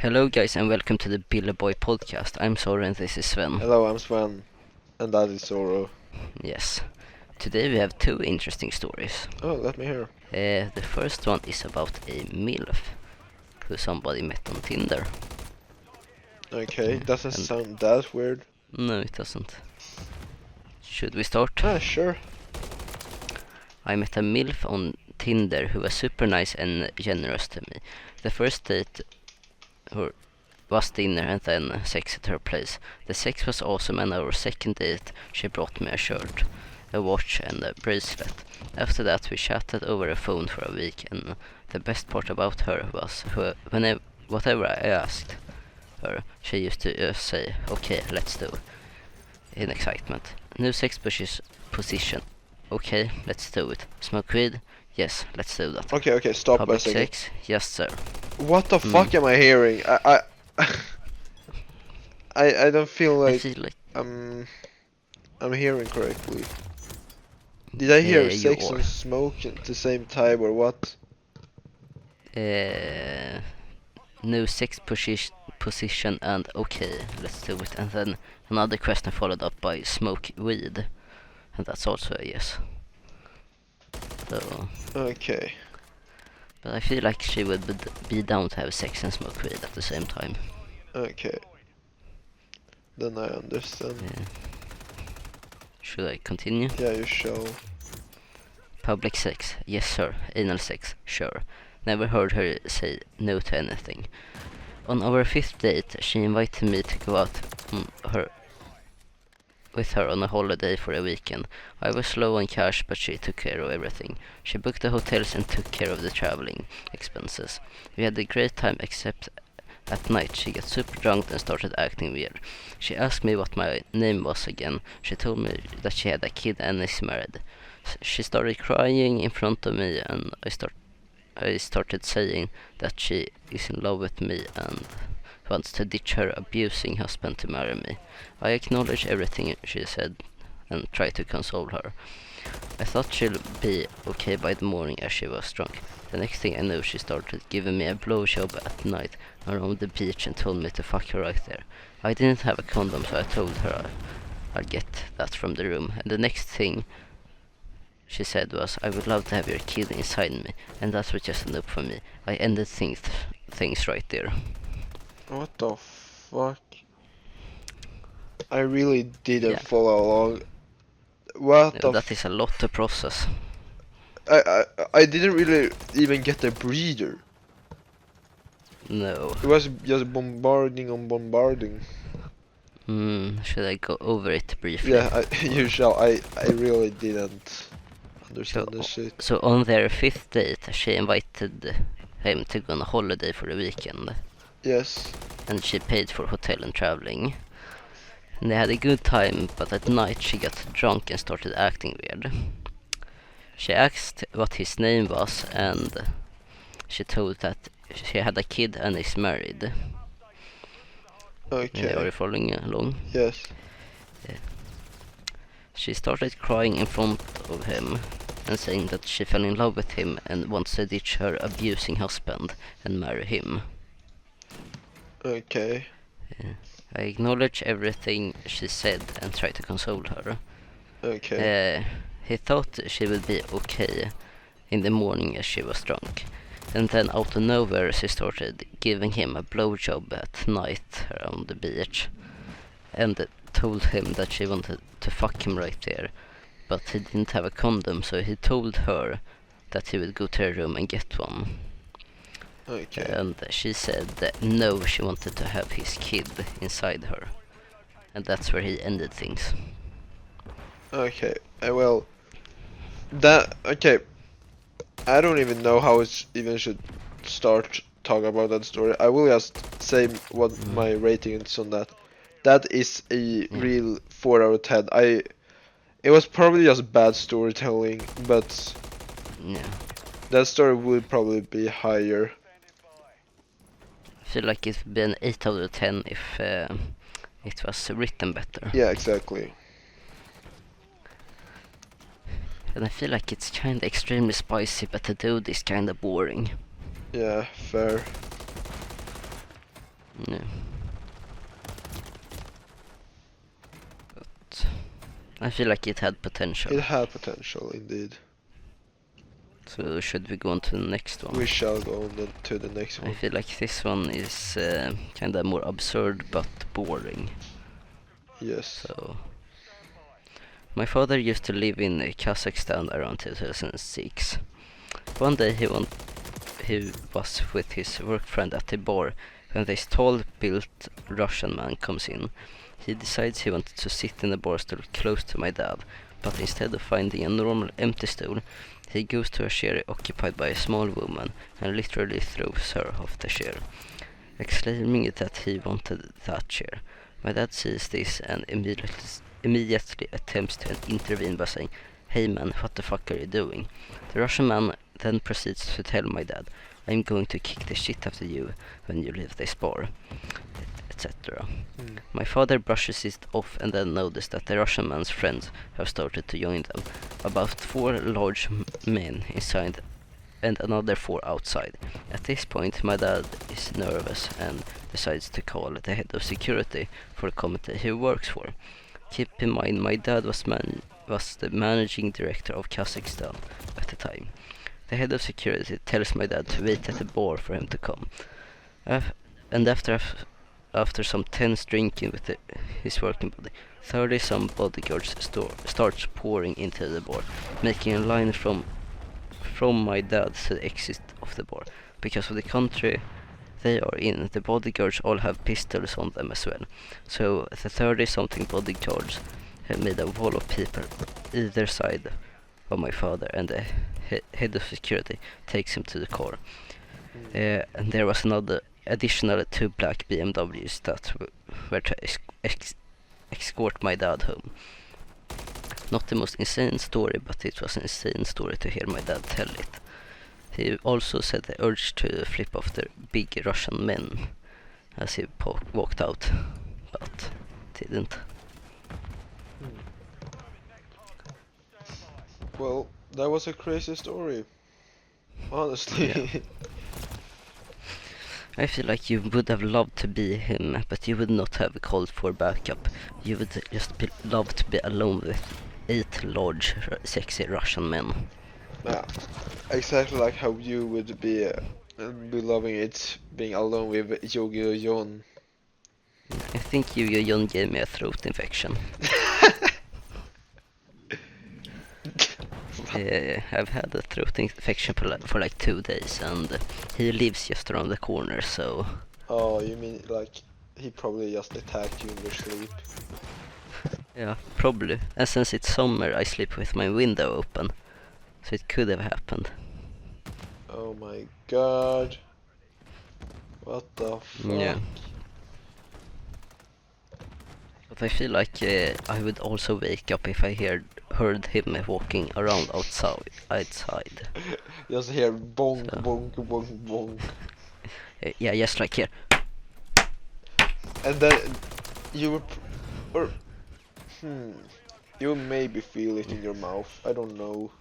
Hello guys and welcome to the BillyboyPodcast. I'm Sora and this is Sven. Hello, I'm Sven, and that is Zoro. Yes. Today we have two interesting stories. Oh, let me hear. The first one is about a MILF who somebody met on Tinder. Okay, doesn't sound that weird. No, it doesn't. Should we start? Sure. I met a MILF on Tinder who was super nice and generous to me. The first date was dinner and then sex at her place. The sex was awesome, and our second date she brought me a shirt, a watch and a bracelet. After that we chatted over the phone for a week, and the best part about her was whatever I asked her, she used to say, okay, let's do, in excitement. New sex position. Okay, let's do it. Smoke weed? Yes, let's do that. Okay, stop Public a second. sex? Yes, sir. What the fuck am I hearing? I don't feel I like feel like I'm hearing correctly. Did I hear you sex are. and smoke at the same time or what? New sex position and okay, let's do it. And then another question followed up by smoke weed, and that's also a yes. So, Okay. but I feel like she would be down to have sex and smoke weed at the same time. Okay. Then I understand. Yeah. Should I continue? Yeah, you show. Public sex, yes sir. Anal sex, sure. Never heard her say no to anything. On our fifth date, she invited me to go out with her on a holiday for a weekend. I was low on cash, but she took care of everything. She booked the hotels and took care of the traveling expenses. We had a great time, except at night she got super drunk and started acting weird. She asked me what my name was again. She told me that she had a kid and is married. She started crying in front of me, and I started saying that she is in love with me and wants to ditch her abusing husband to marry me. I acknowledged everything she said and tried to console her. I thought she'll be okay by the morning as she was drunk. The next thing I knew, she started giving me a blowjob at night around the beach and told me to fuck her right there. I didn't have a condom, so I told her I'll get that from the room. And the next thing she said was, I would love to have your kid inside me, and that was just enough for me. I ended things right there. What the fuck? I really didn't Yeah. follow along. What the That is a lot to process. I didn't really even get a breather. No. It was just bombarding on bombarding. Should I go over it briefly? Yeah, you shall. I really didn't understand this shit. So on their fifth date, she invited him to go on a holiday for the weekend. Yes. And she paid for hotel and traveling. And they had a good time, but at night she got drunk and started acting weird. She asked what his name was, and she told that she had a kid and is married. Okay. Are you following along? Yes. She started crying in front of him and saying that she fell in love with him and wants to ditch her abusing husband and marry him. Okay. I acknowledged everything she said and tried to console her. Okay. He thought she would be okay in the morning as she was drunk. And then out of nowhere she started giving him a blowjob at night around the beach. And told him that she wanted to fuck him right there. But he didn't have a condom, so he told her that he would go to her room and get one. Okay. And she said that no, she wanted to have his kid inside her. And that's where he ended things. Okay. Well, okay. I don't even know how it even should start talking about that story. I will just say what my rating is on that. That is a real 4 out of 10. It was probably just bad storytelling, but Yeah. that story would probably be higher. I feel like it would be an 8 out of 10 if it was written better. Yeah, exactly. And I feel like it's kinda extremely spicy, but the dude is kinda boring. Yeah, fair. Yeah. But I feel like it had potential. It had potential, indeed. So should we go on to the next one? We shall go on to the next I one. feel like this one is kinda more absurd but boring. Yes. So, my father used to live in Kazakhstan around 2006. One day he was with his work friend at the bar when this tall-built Russian man comes in. He decides he wanted to sit in the bar stool close to my dad, but instead of finding a normal empty stool, he goes to a chair occupied by a small woman and literally throws her off the chair, exclaiming that he wanted that chair. My dad sees this and immediately attempts to intervene by saying, "Hey man, what the fuck are you doing?" The Russian man then proceeds to tell my dad, "I'm going to kick the shit out of you when you leave this bar," etc. My father brushes it off and then notices that the Russian man's friends have started to join them. About 4 large men inside and another 4 outside. At this point, my dad is nervous and decides to call the head of security for the committee he works for. Keep in mind, my dad was the managing director of Kazakhstan at the time. The head of security tells my dad to wait at the bar for him to come. And after some tense drinking with his working body, 30-some bodyguards starts pouring into the bar, making a line from my dad to the exit of the bar. Because of the country they are in, the bodyguards all have pistols on them as well. So the 30-something bodyguards have made a wall of people either side of my father, and the head of security takes him to the car. And there was additional 2 black BMWs that were to escort my dad home. Not the most insane story, but it was an insane story to hear my dad tell it. He also said the urge to flip off the big Russian men as he walked out, but didn't. Well, that was a crazy story. Honestly. Yeah. I feel like you would have loved to be him, but you would not have called for backup. You would just love to be alone with 8 large, sexy Russian men. Yeah, exactly like how you would be loving it being alone with Yogi Jon. I think you John gave me a throat infection. I've had a throat infection for like 2 days, and he lives just around the corner, so... Oh, you mean like he probably just attacked you in your sleep? Yeah, probably. And since it's summer, I sleep with my window open, so it could have happened. Oh my god. What the fuck? Yeah. But I feel like I would also wake up if I heard him walking around outside. Just hear bonk, So. bonk, bonk, bonk. Yeah, just like here. And then you would, you maybe feel it in your mouth. I don't know.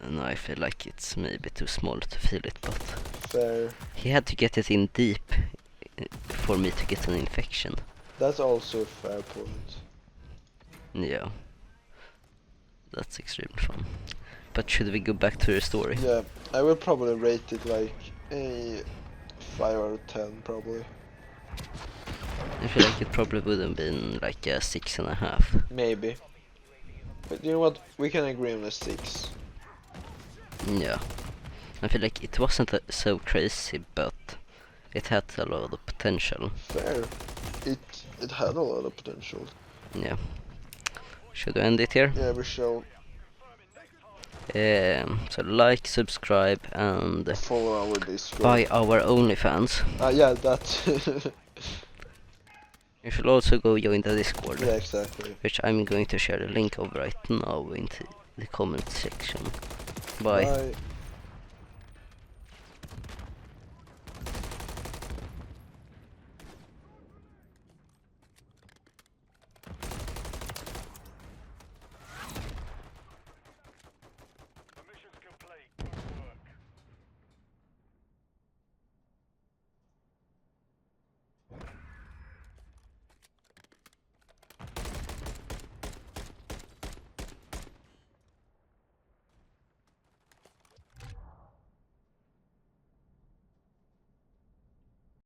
And I feel like it's maybe too small to feel it, but Fair. he had to get it in deep for me to get an infection. That's also a fair point. Yeah. That's extremely fun. But should we go back to the story? Yeah, I will probably rate it like a 5 out of 10 probably. I feel like it probably would have been like a 6.5. Maybe. But you know what? We can agree on a 6. Yeah. I feel like it wasn't so crazy, but it had a lot of potential. Fair. It had a lot of potential. Yeah. Should we end it here? Yeah, we shall So like, subscribe, and follow our Discord. buy our OnlyFans. Yeah, that. You should also go join the Discord, Yeah, exactly. which I'm going to share the link of right now in the comment section. Bye. Bye.